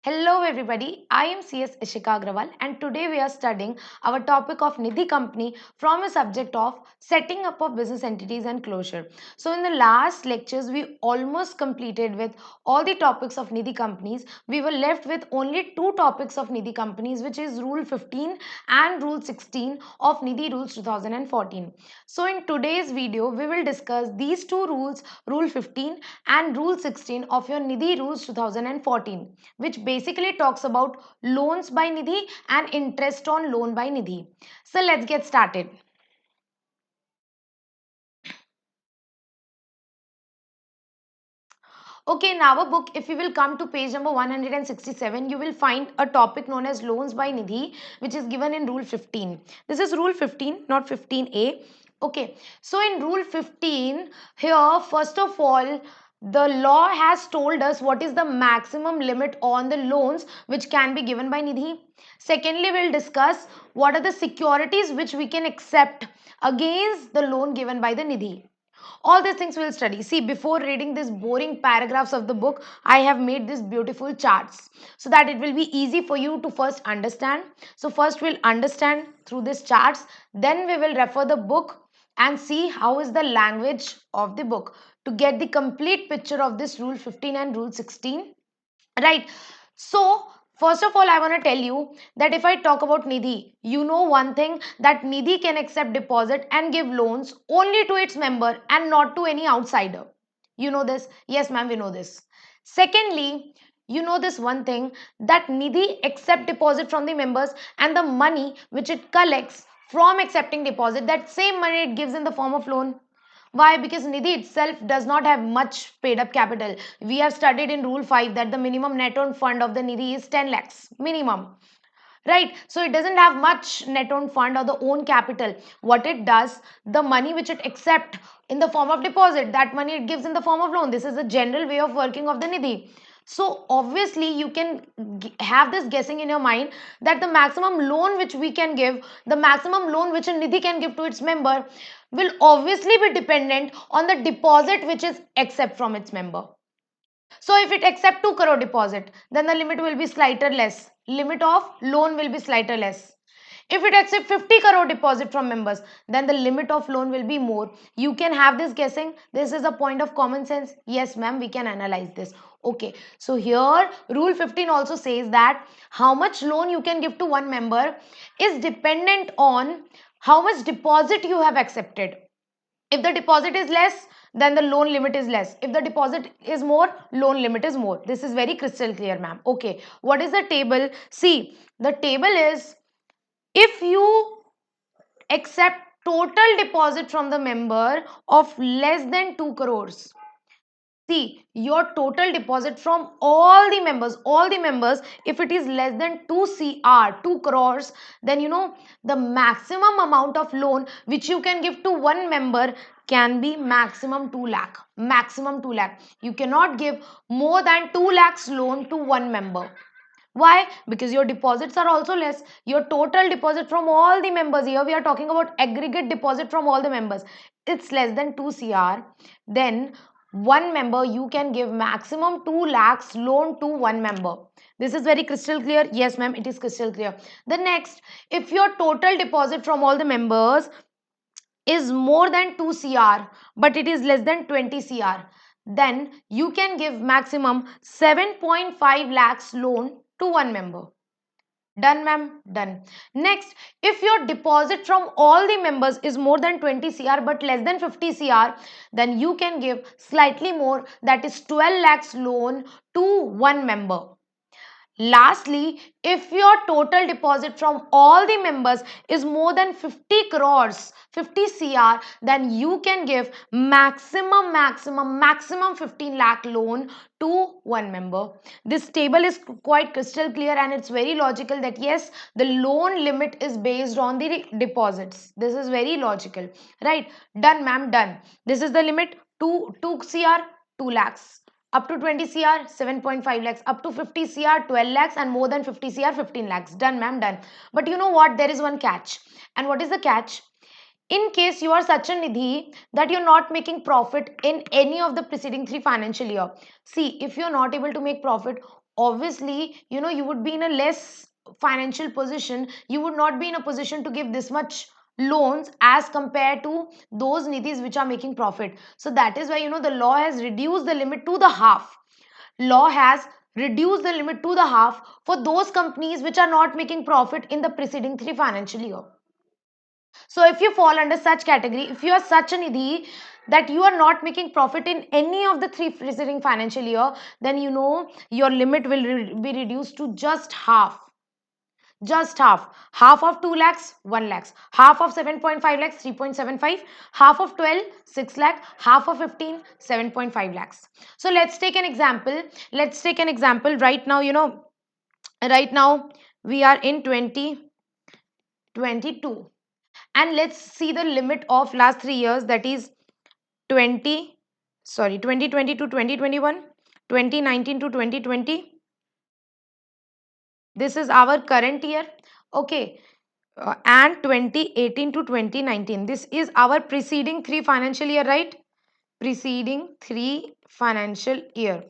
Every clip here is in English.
Hello everybody, I am CS Ishika Agrawal and today we are studying our topic of Nidhi company from a subject of setting up of business entities and closure. So in the last lectures we almost completed with all the topics of Nidhi companies. We were left with only two topics of Nidhi companies, which is Rule 15 and Rule 16 of Nidhi Rules 2014. So in today's video we will discuss these two rules, Rule 15 and Rule 16 of your Nidhi Rules 2014, which basically talks about loans by Nidhi and interest on loan by Nidhi. So let's get started. Okay, in our book, if you will come to page number 167, you will find a topic known as loans by Nidhi, which is given in Rule 15. This is Rule 15, not 15A. Okay, so in Rule 15, here, first of all, the law has told us what is the maximum limit on the loans which can be given by Nidhi. Secondly, we'll discuss what are the securities which we can accept against the loan given by the Nidhi. All these things we'll study. See, before reading these boring paragraphs of the book, I have made these beautiful charts so that it will be easy for you to first understand. So first we'll understand through these charts, then we will refer the book and see how is the language of the book to get the complete picture of this Rule 15 and Rule 16. Right. So, first of all, I want to tell you that if I talk about Nidhi, you know one thing, that Nidhi can accept deposit and give loans only to its member and not to any outsider. You know this? Yes, ma'am, we know this. Secondly, you know this one thing, that Nidhi accept deposit from the members and the money which it collects from accepting deposit, that same money it gives in the form of loan. Why? Because Nidhi itself does not have much paid up capital. We have studied in Rule 5 that the minimum net owned fund of the Nidhi is 10 lakhs minimum. Right? So it doesn't have much net owned fund or the own capital. What it does, the money which it accept in the form of deposit, that money it gives in the form of loan. This is a general way of working of the Nidhi. So obviously you can have this guessing in your mind that the maximum loan which we can give, the maximum loan which a Nidhi can give to its member will obviously be dependent on the deposit which is accept from its member. So if it accept 2 crore deposit, then the limit will be slighter less. Limit of loan will be slighter less. If it accept 50 crore deposit from members, then the limit of loan will be more. You can have this guessing. This is a point of common sense. Yes, ma'am, we can analyze this. Okay, so here Rule 15 also says that how much loan you can give to one member is dependent on how much deposit you have accepted. If the deposit is less, then the loan limit is less. If the deposit is more, loan limit is more. This is very crystal clear, ma'am. Okay, what is the table? See, the table is, if you accept total deposit from the member of less than 2 crores, see, your total deposit from all the members, if it is less than 2 CR, 2 crores, then you know the maximum amount of loan which you can give to one member can be maximum 2 lakh. Maximum 2 lakh. You cannot give more than 2 lakhs loan to one member. Why? Because your deposits are also less. Your total deposit from all the members, here we are talking about aggregate deposit from all the members, it's less than 2 CR. Then one member you can give maximum 2 lakhs loan to one member. This is very crystal clear. Yes, ma'am, it is crystal clear. The next, if your total deposit from all the members is more than 2 CR but it is less than 20 CR, then you can give maximum 7.5 lakhs loan to one member. Done, ma'am? Done. Next, if your deposit from all the members is more than 20 CR but less than 50 CR, then you can give slightly more, that is 12 lakhs loan to one member. Lastly, if your total deposit from all the members is more than 50 crores, 50 CR, then you can give maximum 15 lakh loan to one member. This table is quite crystal clear and it's very logical that yes, the loan limit is based on the deposits. This is very logical, right? Done, ma'am, done. This is the limit, 2 CR, 2 lakhs. Up to 20 CR, 7.5 lakhs. Up to 50 CR, 12 lakhs. And more than 50 CR, 15 lakhs. Done, ma'am, done. But you know what? There is one catch. And what is the catch? In case you are such a Nidhi that you're not making profit in any of the preceding 3 financial year. See, if you're not able to make profit obviously, you would be in a less financial position. You would not be in a position to give this much loans as compared to those nidhis which are making profit. So that is why, the law has reduced the limit to the half. Law has reduced the limit to the half for those companies which are not making profit in the preceding 3 financial year. So if you fall under such category, if you are such a nidhi that you are not making profit in any of the 3 preceding financial year, then your limit will be reduced to just half. Just half. Half of 2 lakhs, 1 lakhs. Half of 7.5 lakhs, 3.75. Half of 12, 6 lakh. Half of 15, 7.5 lakhs. So let's take an example. Let's take an example. Right now we are in 2022. And let's see the limit of last 3 years, that is 2020 to 2021, 2019 to 2020. This is our current year. Okay. And 2018 to 2019, this is our preceding 3 financial year, right? Preceding 3 financial year.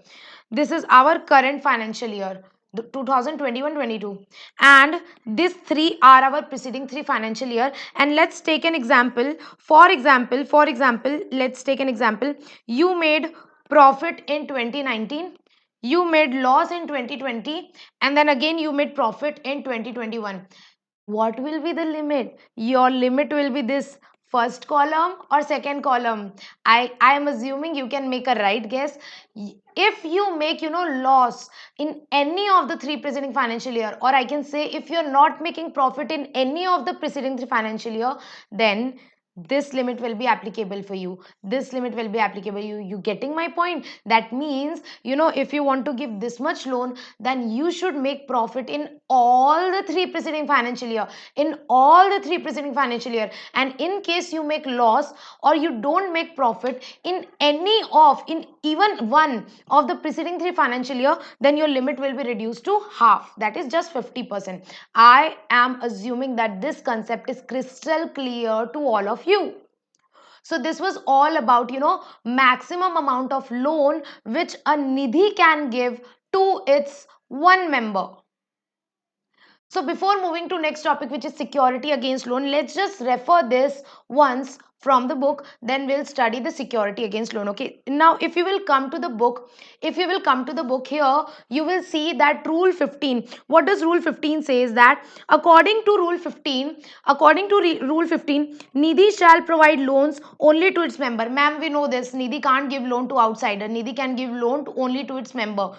This is our current financial year, the 2021-22, and these three are our preceding 3 financial year. And let's take an example. For example, let's take an example. You made profit in 2019, you made loss in 2020, and then again you made profit in 2021. What will be the limit? Your limit will be this first column or second column. I am assuming you can make a right guess. If you make loss in any of the 3 preceding financial year, or I can say if you're not making profit in any of the preceding 3 financial year, then this limit will be applicable for you. This limit will be applicable. You getting my point? That means, if you want to give this much loan, then you should make profit in all the 3 preceding financial year. In all the 3 preceding financial year. And in case you make loss or you don't make profit in in even one of the preceding 3 financial year, then your limit will be reduced to half, that is just 50%. I am assuming that this concept is crystal clear to all of you. So this was all about, maximum amount of loan which a nidhi can give to its one member. So before moving to next topic, which is security against loan, let's just refer this once from the book, then we'll study the security against loan. Okay, now if you will come to the book, here, you will see that rule 15. What does rule 15 says? That according to rule 15, rule 15, nidhi shall provide loans only to its member. Ma'am, we know this. Nidhi can't give loan to outsider. Nidhi can give loan only to its member.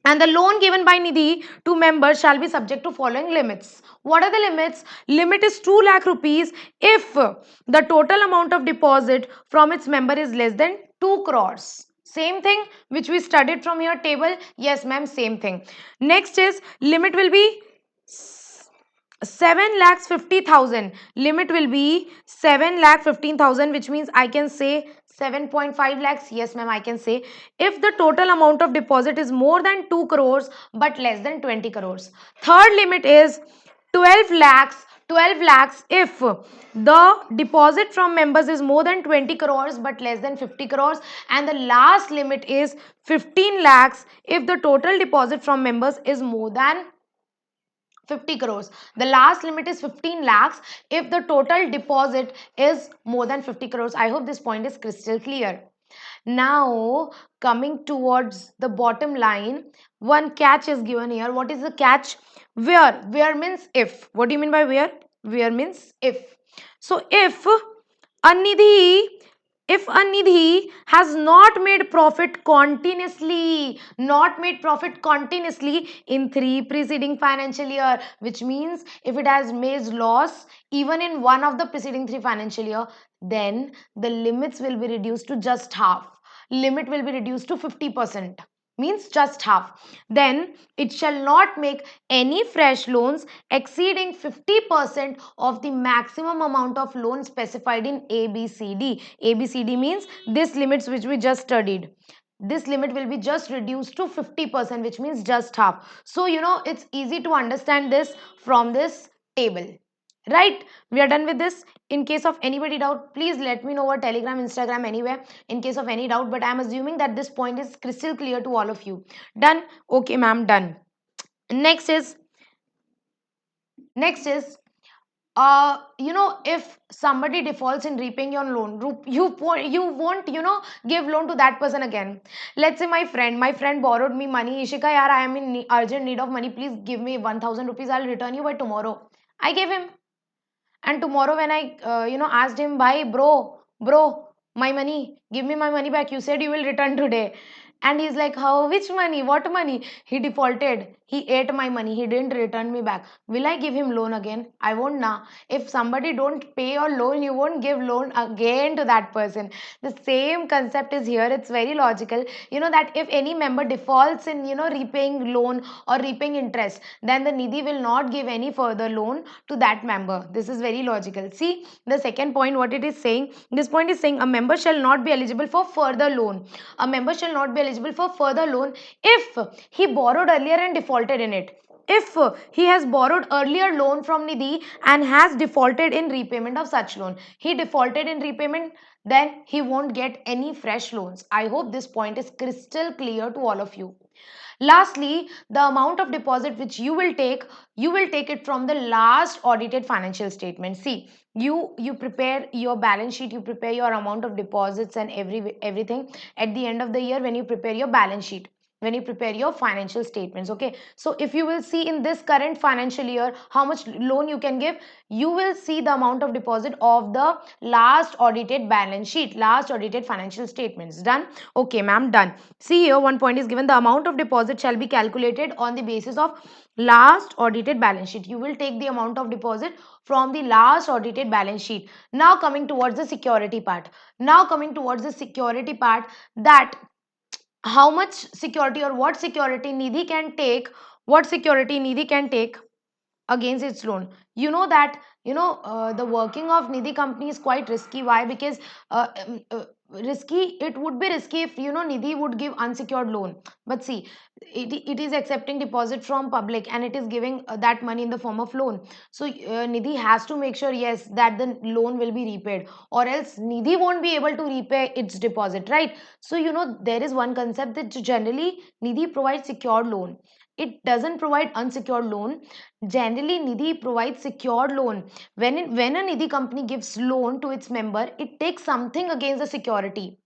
And the loan given by Nidhi to members shall be subject to following limits. What are the limits? Limit is 2 lakh rupees if the total amount of deposit from its member is less than 2 crores. Same thing which we studied from your table. Yes, ma'am, same thing. Next is limit will be 7 lakhs 50,000. Limit will be 7 lakh 15,000, which means I can say 7.5 lakhs. Yes, ma'am, I can say if the total amount of deposit is more than 2 crores but less than 20 crores. Third limit is 12 lakhs. 12 lakhs if the deposit from members is more than 20 crores but less than 50 crores. And the last limit is 15 lakhs if the total deposit from members is more than 50 crores. The last limit is 15 lakhs if the total deposit is more than 50 crores. I hope this point is crystal clear. Now, coming towards the bottom line, one catch is given here. What is the catch? Where? Where means if. What do you mean by where? Where means if. So, Anidhi if a nidhi has not made profit continuously in 3 preceding financial year, which means if it has made loss even in one of the preceding 3 financial year, then the limits will be reduced to just half. Limit will be reduced to 50%, means just half. Then it shall not make any fresh loans exceeding 50% of the maximum amount of loan specified in ABCD. ABCD means this limits which we just studied. This limit will be just reduced to 50%, which means just half. So, it's easy to understand this from this table. Right, we are done with this. In case of anybody doubt, please let me know over Telegram, Instagram, anywhere, in case of any doubt, but I'm assuming that this point is crystal clear to all of you. Done? Okay, ma'am, done. Next is, next is if somebody defaults in repaying your loan, you won't give loan to that person again. Let's say my friend borrowed me money. Ishika, yaar, I am in urgent need of money, please give me 1000 rupees, I'll return you by tomorrow. I gave him, and tomorrow when I asked him, bhai, bro, my money, give me my money back, you said you will return today. And he's like, how, which money, what money? He defaulted, he ate my money, he didn't return me back. Will I give him loan again? I won't now. If somebody don't pay your loan, you won't give loan again to that person. The same concept is here. It's very logical, that if any member defaults in repaying loan or repaying interest, then the Nidhi will not give any further loan to that member. This is very logical. See the second point, what it is saying. This point is saying a member shall not be eligible for further loan. A member shall not be eligible for further loan if he borrowed earlier and defaulted in it. If he has borrowed earlier loan from Nidhi and has defaulted in repayment of such loan, he defaulted in repayment, then he won't get any fresh loans. I hope this point is crystal clear to all of you. Lastly, the amount of deposit which you will take it from the last audited financial statement. See, you prepare your balance sheet, you prepare your amount of deposits and everything at the end of the year when you prepare your balance sheet, when you prepare your financial statements. Okay, so if you will see in this current financial year how much loan you can give, you will see the amount of deposit of the last audited balance sheet, last audited financial statements. Done? Okay, ma'am, done. See here, one point is given, the amount of deposit shall be calculated on the basis of last audited balance sheet. You will take the amount of deposit from the last audited balance sheet. Now coming towards the security part. Now coming towards the security part, that how much security or what security Nidhi can take, what security Nidhi can take against its loan. You know that the working of Nidhi company is quite risky. Why? Because risky, it would be risky if Nidhi would give unsecured loan. But see, it is accepting deposit from public and it is giving that money in the form of loan. So Nidhi has to make sure, yes, that the loan will be repaid, or else Nidhi won't be able to repay its deposit, right? So there is one concept that generally Nidhi provides secured loan, it doesn't provide unsecured loan. Generally, Nidhi provides secured loan. When a Nidhi company gives loan to its member, it takes something against the security.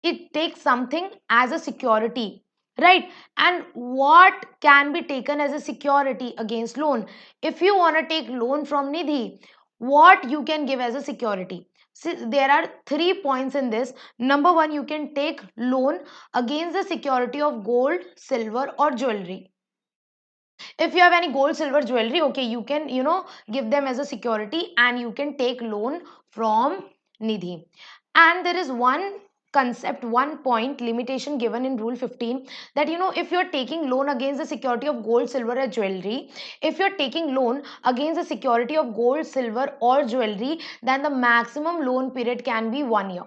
It takes something as a security, right? And what can be taken as a security against loan? If you want to take loan from Nidhi, what you can give as a security? See, there are 3 points in this. Number one, you can take loan against the security of gold, silver, or jewelry. If you have any gold, silver, jewelry, okay, you can give them as a security and you can take loan from Nidhi. And there is one concept, one point limitation given in rule 15, that if you're taking loan against the security of gold, silver, or jewelry, if you're taking loan against the security of gold, silver, or jewelry, then the maximum loan period can be 1 year.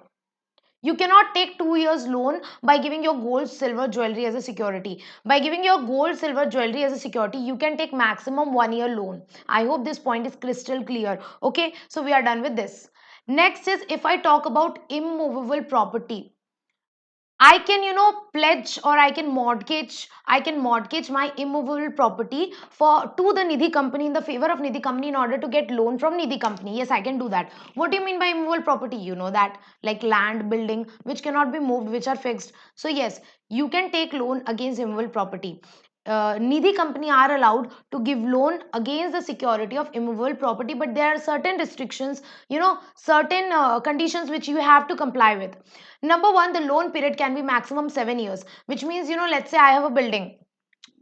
You cannot take 2 years loan by giving your gold, silver, jewelry as a security. By giving your gold, silver, jewelry as a security, you can take maximum 1 year loan. I hope this point is crystal clear. Okay, so we are done with this. Next is, if I talk about immovable property, I can, pledge, or I can mortgage my immovable property for to the Nidhi company, in the favor of Nidhi company, in order to get loan from Nidhi company. Yes, I can do that. What do you mean by immovable property? You know that, like land, building, which cannot be moved, which are fixed. So yes, you can take loan against immovable property. Nidhi company are allowed to give loan against the security of immovable property, but there are certain restrictions, certain conditions which you have to comply with. Number one, the loan period can be maximum 7 years, which means, let's say I have a building.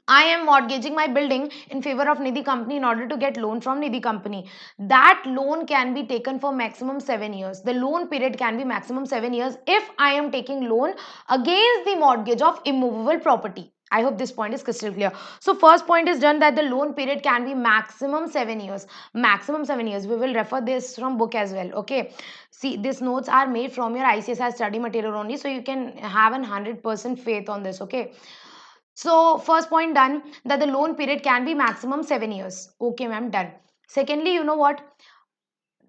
I am mortgaging my building in favor of Nidhi company in order to get loan from Nidhi company. That loan can be taken for maximum 7 years. The loan period can be maximum 7 years if I am taking loan against the mortgage of immovable property. I hope this point is crystal clear. So first point is done, that the loan period can be maximum 7 years. Maximum 7 years. We will refer this from book as well. Okay. See, these notes are made from your ICSI study material only, so you can have an 100% faith on this. Okay. So first point done, that the loan period can be maximum 7 years. Okay, ma'am, done. Secondly, you know what,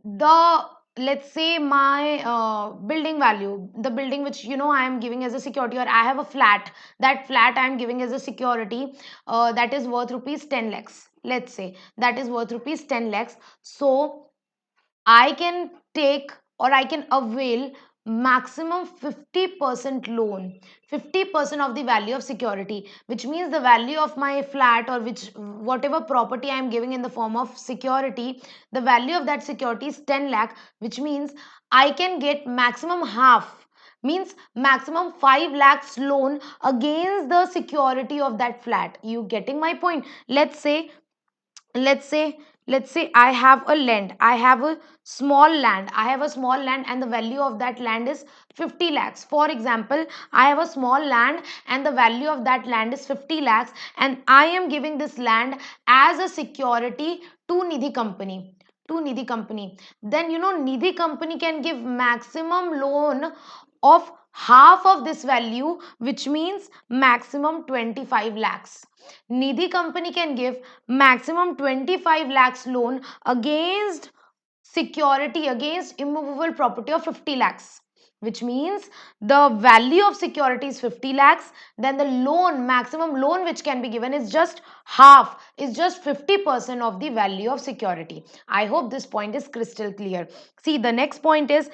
the, let's say my building value, the building which I am giving as a security, or I have a flat, that flat I am giving as a security, that is worth rupees 10 lakhs, let's say that is worth rupees 10 lakhs. So I can take, or I can avail maximum 50% loan, 50% of the value of security, which means the value of my flat, or which whatever property I am giving in the form of security, the value of that security is 10 lakh, which means I can get maximum half, means maximum 5 lakhs loan against the security of that flat. You getting my point? Let's say I have a land, I have a small land, I have a small land, and the value of that land is 50 lakhs. For example, I have a small land and the value of that land is 50 lakhs, and I am giving this land as a security to Nidhi company, then Nidhi company can give maximum loan of half of this value, which means maximum 25 lakhs. Nidhi company can give maximum 25 lakhs loan against security, against immovable property of 50 lakhs, which means the value of security is 50 lakhs, then the loan, maximum loan which can be given is just half, is just 50% of the value of security. I hope this point is crystal clear. See, the next point is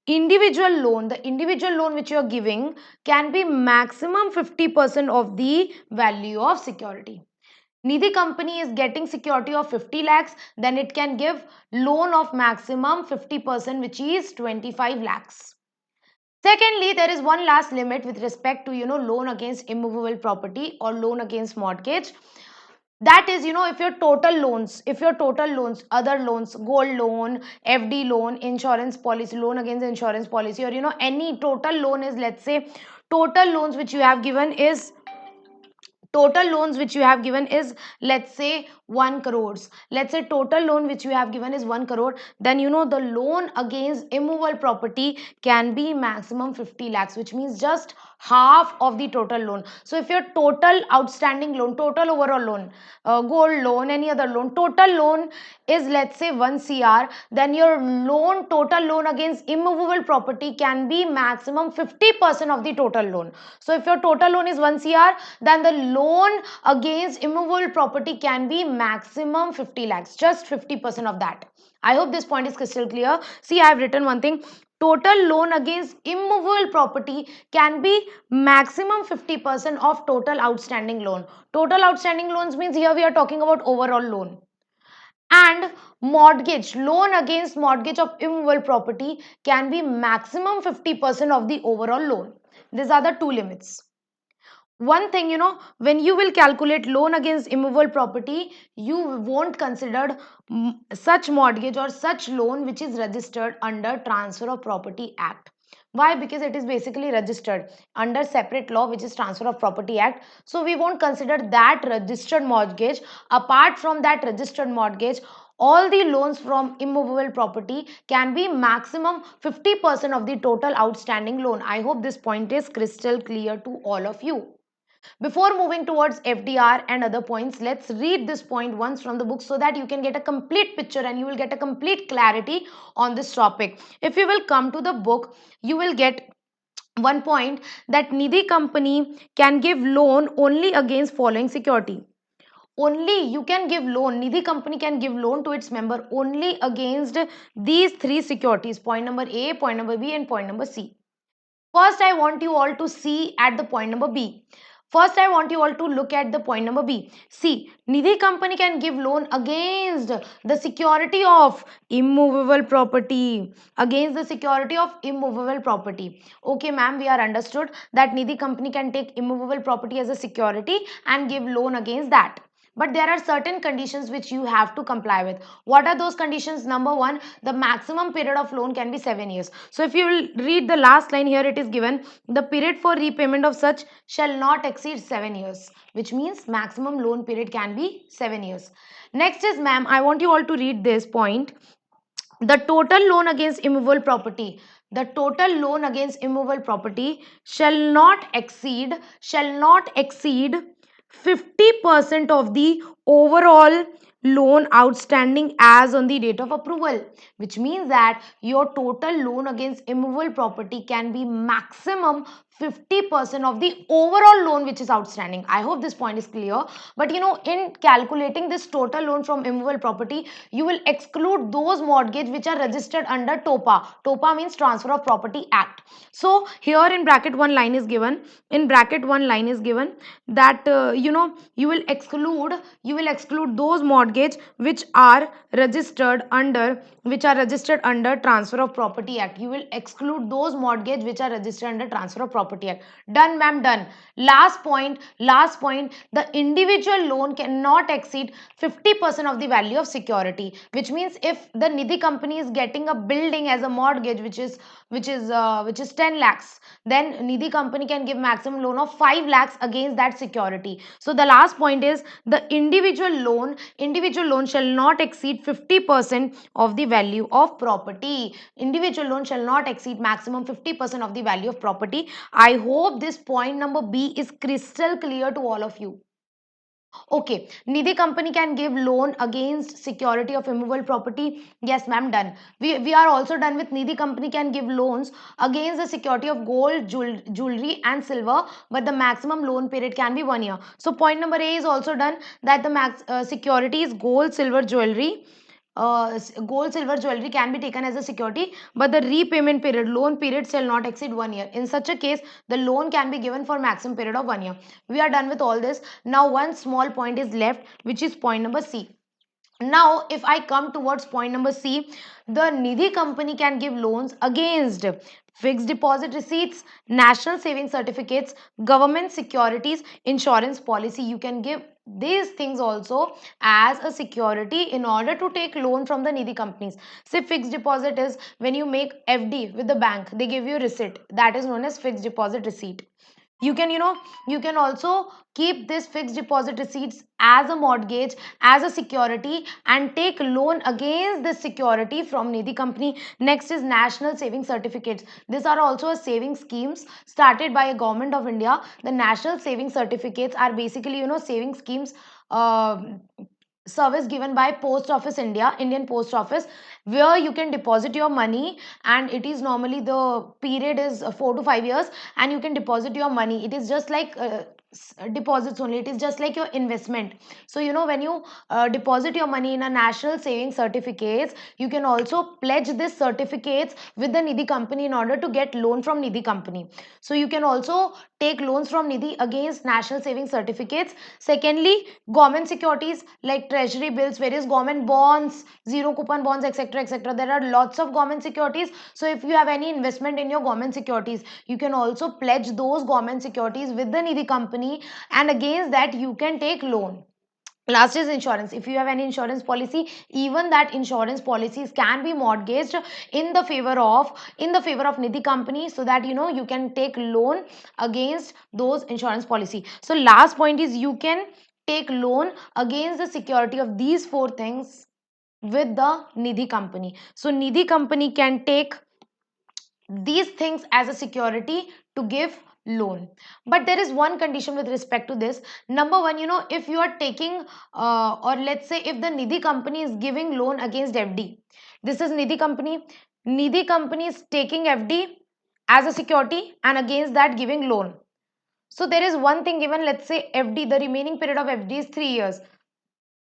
individual loan. The individual loan which you are giving can be maximum 50% of the value of security. Nidhi company is getting security of 50 lakhs, then it can give loan of maximum 50%, which is 25 lakhs. Secondly, there is one last limit with respect to loan against immovable property or loan against mortgage. That is, if your total loans, other loans, gold loan, FD loan, insurance policy, loan against insurance policy, or any total loan is, let's say, total loans which you have given is, let's say 1 crores, let's say total loan which you have given is 1 crore, then the loan against immovable property can be maximum 50 lakhs, which means just half of the total loan. So if your total outstanding loan, total overall loan, gold loan, any other loan, total loan is, let's say, 1 cr, then your loan, total loan against immovable property can be maximum 50% of the total loan. So if your total loan is 1 cr, then the loan against immovable property can be maximum 50 lakhs, just 50% of that. I hope this point is crystal clear. See, I have written one thing. Total loan against immovable property can be maximum 50% of total outstanding loan. Total outstanding loans means here we are talking about overall loan. And mortgage, loan against mortgage of immovable property can be maximum 50% of the overall loan. These are the two limits. One thing, when you will calculate loan against immovable property, you won't consider such mortgage or such loan which is registered under Transfer of Property Act. Why? Because it is basically registered under separate law, which is Transfer of Property Act. So we won't consider that registered mortgage. Apart from that registered mortgage, all the loans from immovable property can be maximum 50% of the total outstanding loan. I hope this point is crystal clear to all of you. Before moving towards FDR and other points, let's read this point once from the book so that you can get a complete picture and you will get a complete clarity on this topic. If you will come to the book, you will get one point that Nidhi company can give loan only against following security. Only you can give loan, Nidhi company can give loan to its member only against these three securities. Point number A, point number B, and point number C. First, I want you all to see at the point number B. First, I want you all to look at the point number B. See, Nidhi company can give loan against the security of immovable property. Against the security of immovable property. Okay, ma'am, we are understood that Nidhi company can take immovable property as a security and give loan against that. But there are certain conditions which you have to comply with. What are those conditions? Number one, the maximum period of loan can be 7 years. So if you will read the last line here, it is given the period for repayment of such shall not exceed 7 years, which means maximum loan period can be 7 years. Next is, ma'am, I want you all to read this point. The total loan against immovable property, the total loan against immovable property shall not exceed 50% of the overall loan outstanding as on the date of approval, which means that your total loan against immovable property can be maximum 50% of the overall loan which is outstanding. I hope this point is clear. But in calculating this total loan from immovable property, you will exclude those mortgage which are registered under TOPA. TOPA means Transfer of Property Act. So here in bracket one line is given. In bracket one line is given that you will exclude those mortgage which are registered under Transfer of Property Act. You will exclude those mortgage which are registered under Transfer of Property Act. Done, ma'am, done. Last point, the individual loan cannot exceed 50% of the value of security, which means if the Nidhi company is getting a building as a mortgage which is 10 lakhs, then Nidhi company can give maximum loan of 5 lakhs against that security. So the last point is the individual loan shall not exceed 50% of the value of property. Individual loan shall not exceed maximum 50% of the value of property. I hope this point number B is crystal clear to all of you. Okay, Nidhi company can give loan against security of immovable property. Yes, ma'am, done. We are also done with Nidhi company can give loans against the security of gold, jewelry and silver, but the maximum loan period can be 1 year. So point number A is also done, that the security is gold, silver, jewelry. Gold, silver, jewelry can be taken as a security, but the repayment period, loan period shall not exceed 1 year. In such a case, the loan can be given for maximum period of 1 year. We are done with all this. Now one small point is left, which is point number C. Now, if I come towards point number C, the Nidhi company can give loans against fixed deposit receipts, national saving certificates, government securities, insurance policy. You can give these things also as a security in order to take loan from the Nidhi companies. Say fixed deposit is when you make FD with the bank, they give you receipt. That is known as fixed deposit receipt. You can also keep this fixed deposit receipts as a mortgage, as a security, and take loan against this security from Nidhi company. Next is national saving certificates. These are also a saving schemes started by a government of India. The national saving certificates are basically saving schemes, uh, service given by Post Office India, Indian Post Office, where you can deposit your money, and it is normally the period is 4 to 5 years, and you can deposit your money. It is just like deposits only, it is just like your investment. So when you deposit your money in a national saving certificates, you can also pledge this certificates with the Nidhi company in order to get loan from Nidhi company. So you can also take loans from Nidhi against national saving certificates. Secondly, government securities like treasury bills, various government bonds, zero coupon bonds, etc, etc. There are lots of government securities. So if you have any investment in your government securities, you can also pledge those government securities with the Nidhi company, and against that you can take loan. Last is insurance. If you have any insurance policy, even that insurance policies can be mortgaged in the favor of Nidhi company, so that you can take loan against those insurance policy. So last point is you can take loan against the security of these four things with the Nidhi company. So Nidhi company can take these things as a security to give loan. But there is one condition with respect to this. Number one, if you are taking or let's say if the Nidhi company is giving loan against FD, this is Nidhi company is taking FD as a security and against that giving loan. So there is one thing given, let's say FD, the remaining period of FD is 3 years.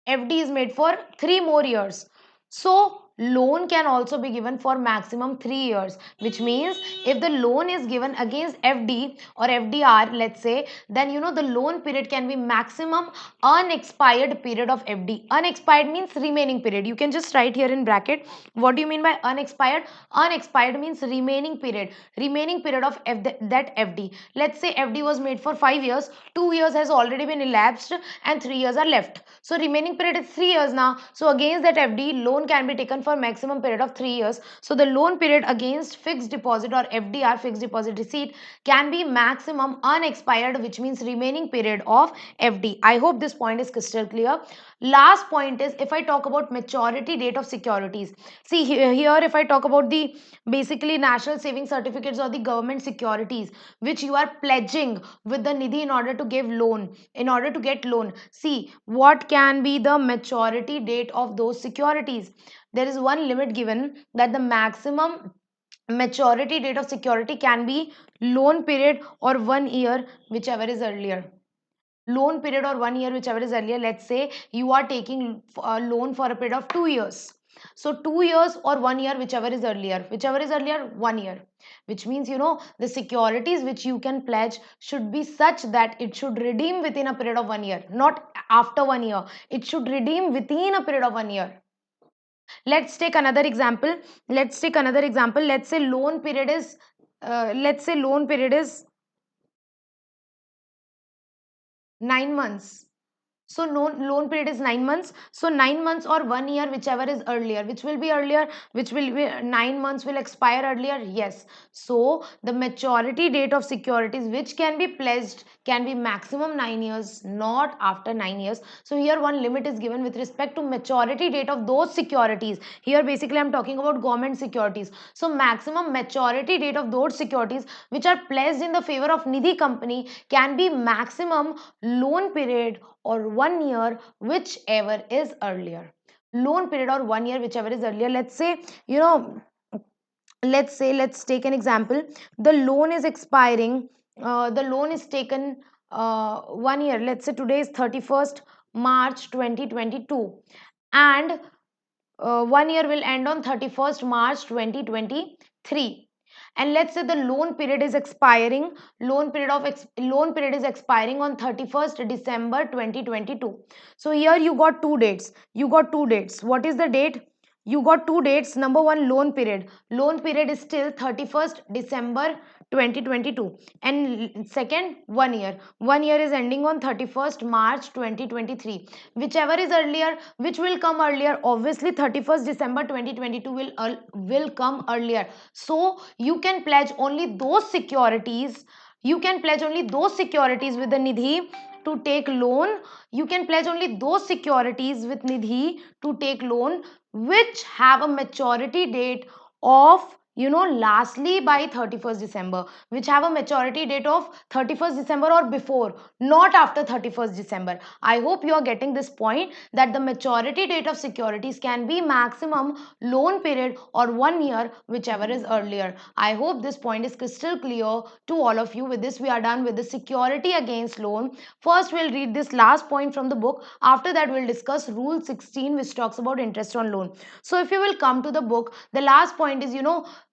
FD is made for 3 more years. So loan can also be given for maximum 3 years, which means if the loan is given against FD or FDR, let's say, then the loan period can be maximum unexpired period of FD. Unexpired means remaining period. You can just write here in bracket. What do you mean by unexpired? Unexpired means remaining period. Remaining period of that FD. Let's say FD was made for 5 years, 2 years has already been elapsed and 3 years are left. So remaining period is 3 years now. So against that FD, loan can be taken for maximum period of 3 years. So the loan period against fixed deposit or FDR, fixed deposit receipt, can be maximum unexpired, which means remaining period of FD. I hope this point is crystal clear. Last point is, if I talk about maturity date of securities. See here if I talk about the basically national saving certificates or the government securities which you are pledging with the Nidhi in order to give loan, in order to get loan. See what can be the maturity date of those securities. There is one limit given that the maximum maturity date of security can be loan period or 1 year, whichever is earlier. Loan period or 1 year, whichever is earlier. Let's say you are taking a loan for a period of 2 years. So 2 years or 1 year, whichever is earlier. Whichever is earlier, 1 year. Which means, the securities which you can pledge should be such that it should redeem within a period of 1 year, not after 1 year. It should redeem within a period of 1 year. Let's take another example. Let's say loan period is, 9 months. So loan period is 9 months. So 9 months or 1 year, whichever is earlier. Which will be earlier? Which will be 9 months will expire earlier? Yes. So the maturity date of securities which can be pledged can be maximum 9 years, not after 9 years. So here one limit is given with respect to maturity date of those securities. Here basically I'm talking about government securities. So maximum maturity date of those securities which are pledged in the favor of Nidhi company can be maximum loan period or 1 year, whichever is earlier. Loan period or 1 year, whichever is earlier. Let's say, let's take an example. The loan is expiring. The loan is taken 1 year. Let's say today is 31st March 2022, and 1 year will end on 31st March 2023. And let's say the loan period is expiring, loan period is expiring on 31st December 2022. So here you got two dates. What is the date? You got two dates. Number one, loan period is still 31st December 2022, and second, 1 year. 1 year is ending on 31st March 2023. Whichever is earlier, which will come earlier? Obviously 31st December 2022 will come earlier. So you can pledge only those securities, with the Nidhi to take loan. You can pledge only those securities with Nidhi to take loan which have a maturity date of, lastly by 31st December, which have a maturity date of 31st December or before, not after 31st December. I hope you are getting this point, that the maturity date of securities can be maximum loan period or 1 year, whichever is earlier. I hope this point is crystal clear to all of you. With this, we are done with the security against loan. First, we'll read this last point from the book. After that, we'll discuss Rule 16, which talks about interest on loan. So, if you will come to the book, the last point is,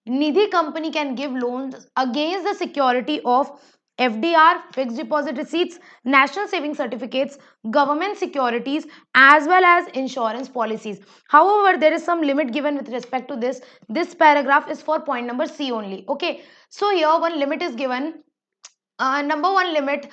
Nidhi company can give loans against the security of FDR, fixed deposit receipts, national saving certificates, government securities, as well as insurance policies. However, there is some limit given with respect to this. This paragraph is for point number C only. Okay. So here one limit is given. Number one limit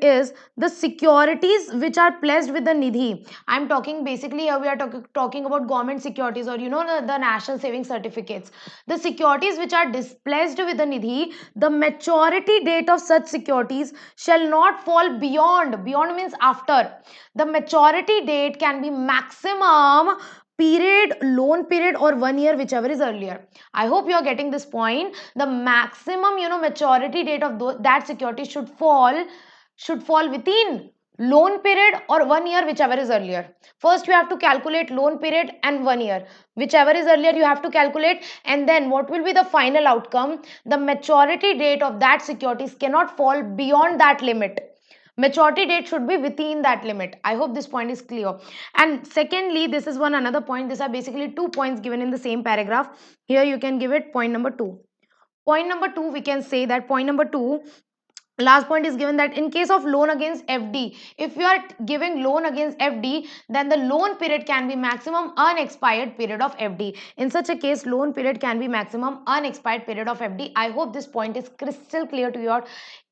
is the securities which are pledged with the Nidhi. I'm talking basically here we are talking about government securities, or the national saving certificates. The securities which are displedged with the Nidhi, the maturity date of such securities shall not fall beyond means after. The maturity date can be maximum period, loan period, or 1 year, whichever is earlier. I hope you are getting this point. The maximum, maturity date of that security should fall within loan period or 1 year, whichever is earlier. First, you have to calculate loan period and 1 year. Whichever is earlier, you have to calculate, and then what will be the final outcome? The maturity date of that securities cannot fall beyond that limit. Maturity date should be within that limit. I hope this point is clear. And secondly, this is one another point. These are basically 2 points given in the same paragraph. Here you can give it point number 2. Point number 2, we can say that point number 2, Last point is given that in case of loan against FD, if you are giving loan against FD, then the loan period can be maximum unexpired period of FD. In such a case, loan period can be maximum unexpired period of FD. I hope this point is crystal clear to you all.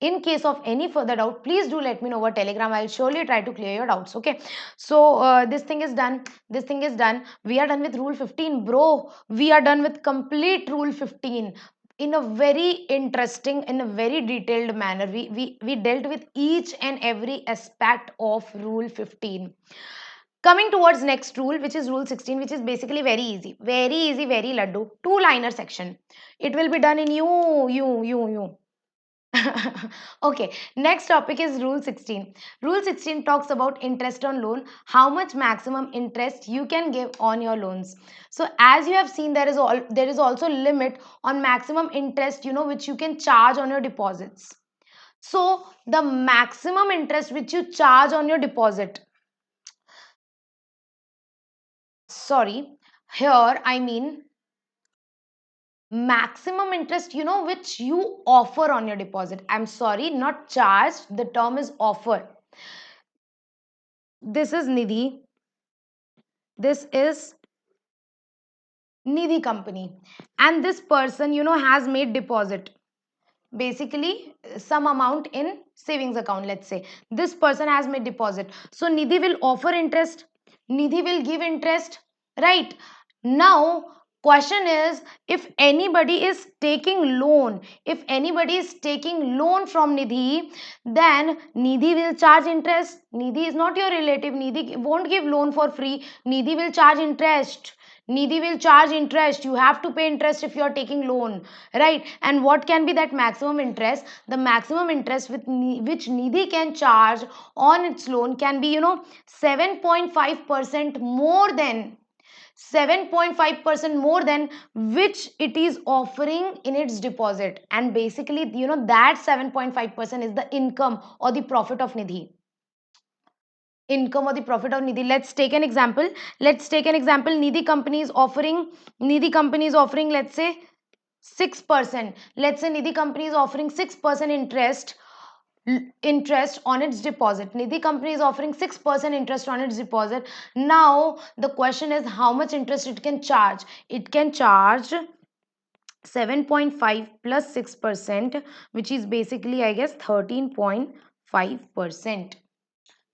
In case of any further doubt, please do let me know over Telegram. I'll surely try to clear your doubts. Okay. So this thing is done. This thing is done. We are done with rule 15, bro. We are done with complete rule 15 in a very interesting, in a very detailed manner. We dealt with each and every aspect of rule 15. Coming towards next rule, which is rule 16, which is basically very easy, very laddu, two liner section. It will be done in you. Okay, next topic is rule 16. Rule 16 talks about interest on loan, how much maximum interest you can give on your loans. So as you have seen, there is also limit on maximum interest, which you can charge on your deposits. So the maximum interest which you charge on your deposit, sorry, here I mean maximum interest, which you offer on your deposit. I'm sorry, not charge, the term is offer. This is Nidhi. This is Nidhi company. And this person, has made deposit. Basically, some amount in savings account, let's say. This person has made deposit. So, Nidhi will offer interest. Nidhi will give interest. Right? Now, question is, if anybody is taking loan, from Nidhi, then Nidhi will charge interest. Nidhi is not your relative. Nidhi won't give loan for free. Nidhi will charge interest. Nidhi will charge interest. You have to pay interest if you are taking loan, right? And what can be that maximum interest? The maximum interest which Nidhi can charge on its loan can be, 7.5% more than 7.5% more than which it is offering in its deposit. And basically, that 7.5% is the income or the profit of Nidhi. Income or the profit of Nidhi. Let's take an example. Nidhi company is offering, let's say 6%. Let's say Nidhi company is offering 6% interest on its deposit. Nidhi company is offering 6% interest on its deposit. Now the question is how much interest it can charge. It can charge 7.5 plus 6%, which is basically, I guess, 13.5%.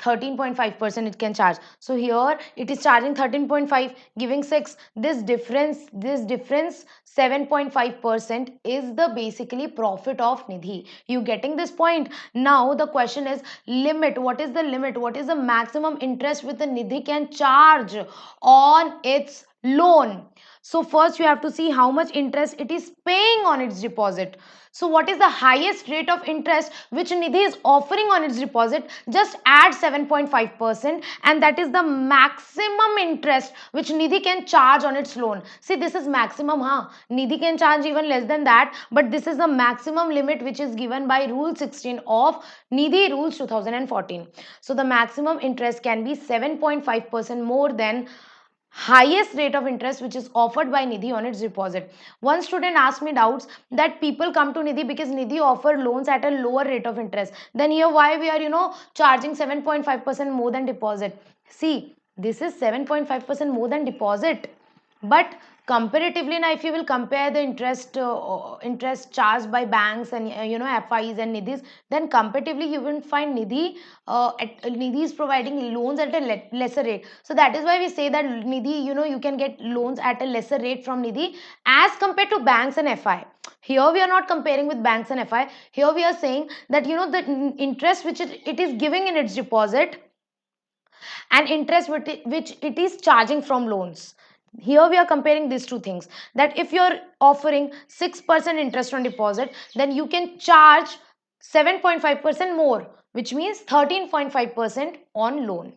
13.5% it can charge. So here it is charging 13.5, giving 6. This difference 7.5% is the basically profit of Nidhi. You getting this point? Now the question is limit. What is the limit? What is the maximum interest which the Nidhi can charge on its loan? So first you have to see how much interest it is paying on its deposit. So what is the highest rate of interest which Nidhi is offering on its deposit? Just add 7.5%, and that is the maximum interest which Nidhi can charge on its loan. See, this is maximum, huh? Nidhi can charge even less than that, but this is the maximum limit which is given by Rule 16 of Nidhi Rules 2014. So the maximum interest can be 7.5% more than highest rate of interest which is offered by Nidhi on its deposit. One student asked me doubts that people come to Nidhi because Nidhi offer loans at a lower rate of interest. Then here why we are, charging 7.5% more than deposit. See, this is 7.5% more than deposit. But comparatively, now if you will compare the interest charged by banks and FIs and Nidhis, then comparatively you will find Nidhi is providing loans at a lesser rate. So that is why we say that Nidhi, you can get loans at a lesser rate from Nidhi as compared to banks and FI. Here we are not comparing with banks and FI. Here we are saying that the interest which it is giving in its deposit and interest which it is charging from loans. Here we are comparing these two things, that if you're offering 6% interest on deposit, then you can charge 7.5% more, which means 13.5% on loan.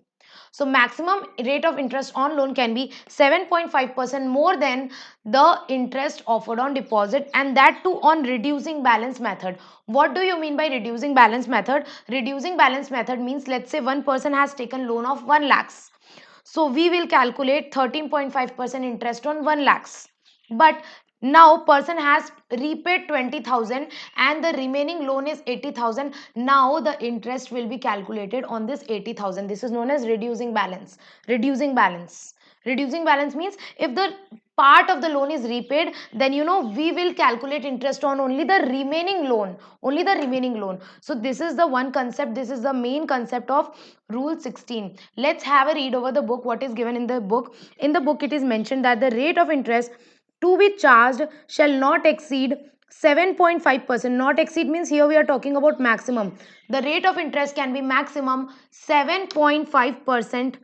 So maximum rate of interest on loan can be 7.5% more than the interest offered on deposit, and that too on reducing balance method. What do you mean by reducing balance method? Reducing balance method means, let's say one person has taken loan of 1 lakhs. So we will calculate 13.5% interest on 1 lakhs. But Now person has repaid 20,000 and the remaining loan is 80,000. Now the interest will be calculated on this 80,000. This is known as reducing balance. Reducing balance. Reducing balance means if the part of the loan is repaid, then we will calculate interest on only the remaining loan. Only the remaining loan. So this is the one concept. This is the main concept of rule 16. Let's have a read over the book. What is given in the book? In the book it is mentioned that the rate of interest to be charged shall not exceed 7.5%. Not exceed means here we are talking about maximum. The rate of interest can be maximum 7.5%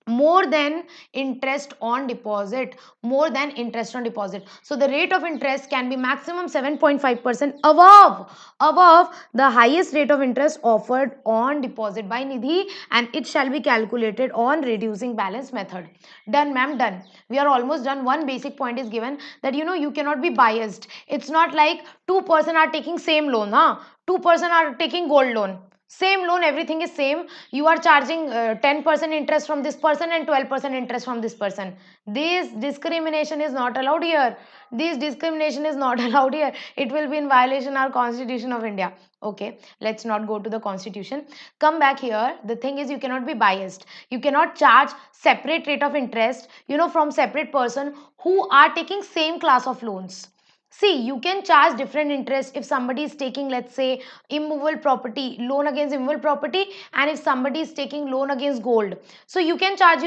more than interest on deposit. More than interest on deposit. So the rate of interest can be maximum 7.5% above the highest rate of interest offered on deposit by Nidhi, and it shall be calculated on reducing balance method. Done, ma'am, done. We are almost done. One basic point is given that you cannot be biased. It's not like two-person are taking same loan, huh? Two-person are taking gold loan. Same loan, everything is same. You are charging 10% interest from this person and 12% interest from this person. This discrimination is not allowed here. This discrimination is not allowed here. It will be in violation of our Constitution of India. Okay, let's not go to the Constitution. Come back here. The thing is, you cannot be biased. You cannot charge separate rate of interest, from separate person who are taking same class of loans. See, you can charge different interest if somebody is taking, let's say, immovable property, loan against immovable property, and if somebody is taking loan against gold. So you can charge,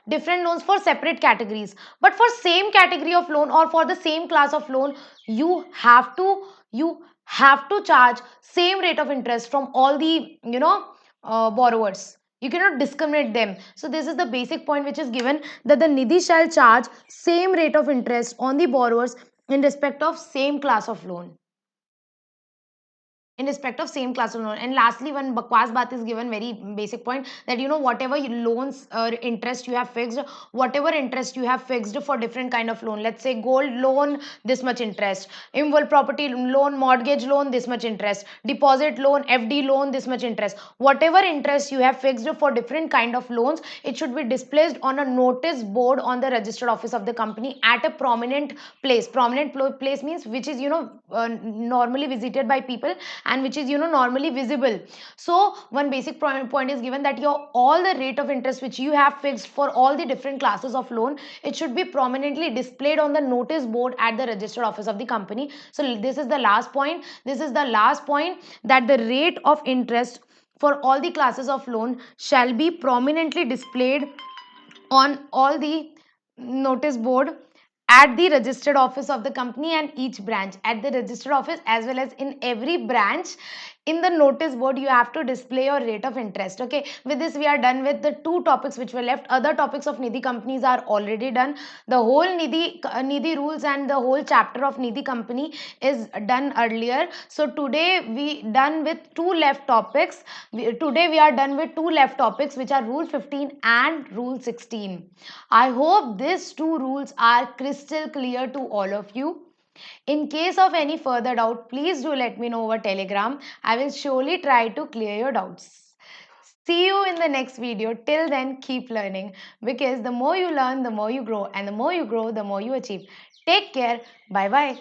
different loans for separate categories. But for same category of loan or for the same class of loan, you have to charge same rate of interest from all the, borrowers. You cannot discriminate them. So this is the basic point which is given, that the Nidhi shall charge same rate of interest on the borrowers in respect of same class of loan. In respect of same class of loan. And lastly, one bakwas baat is given, very basic point, that whatever loans or interest you have fixed, whatever interest you have fixed for different kind of loan, let's say gold loan, this much interest, immovable property loan, mortgage loan, this much interest, deposit loan, FD loan, this much interest, whatever interest you have fixed for different kind of loans, it should be displayed on a notice board on the registered office of the company at a prominent place. Place means which is normally visited by people, and which is normally visible. So one basic point is given, that your all the rate of interest which you have fixed for all the different classes of loan, it should be prominently displayed on the notice board at the registered office of the company. So this is the last point. This is the last point, that the rate of interest for all the classes of loan shall be prominently displayed on all the notice board at the registered office of the company, and each branch at the registered office as well as in every branch. In the notice board you have to display your rate of interest. Okay, with this we are done with the two topics which were left. Other topics of Nidhi companies are already done. The whole Nidhi rules and the whole chapter of Nidhi company is done earlier. So today we done with two left topics. Today we are done with two left topics, which are rule 15 and rule 16. I hope these two rules are crystal clear to all of you. In case of any further doubt, please do let me know over Telegram. I will surely try to clear your doubts. See you in the next video. Till then, keep learning, because the more you learn, the more you grow, and the more you grow, the more you achieve. Take care. Bye bye.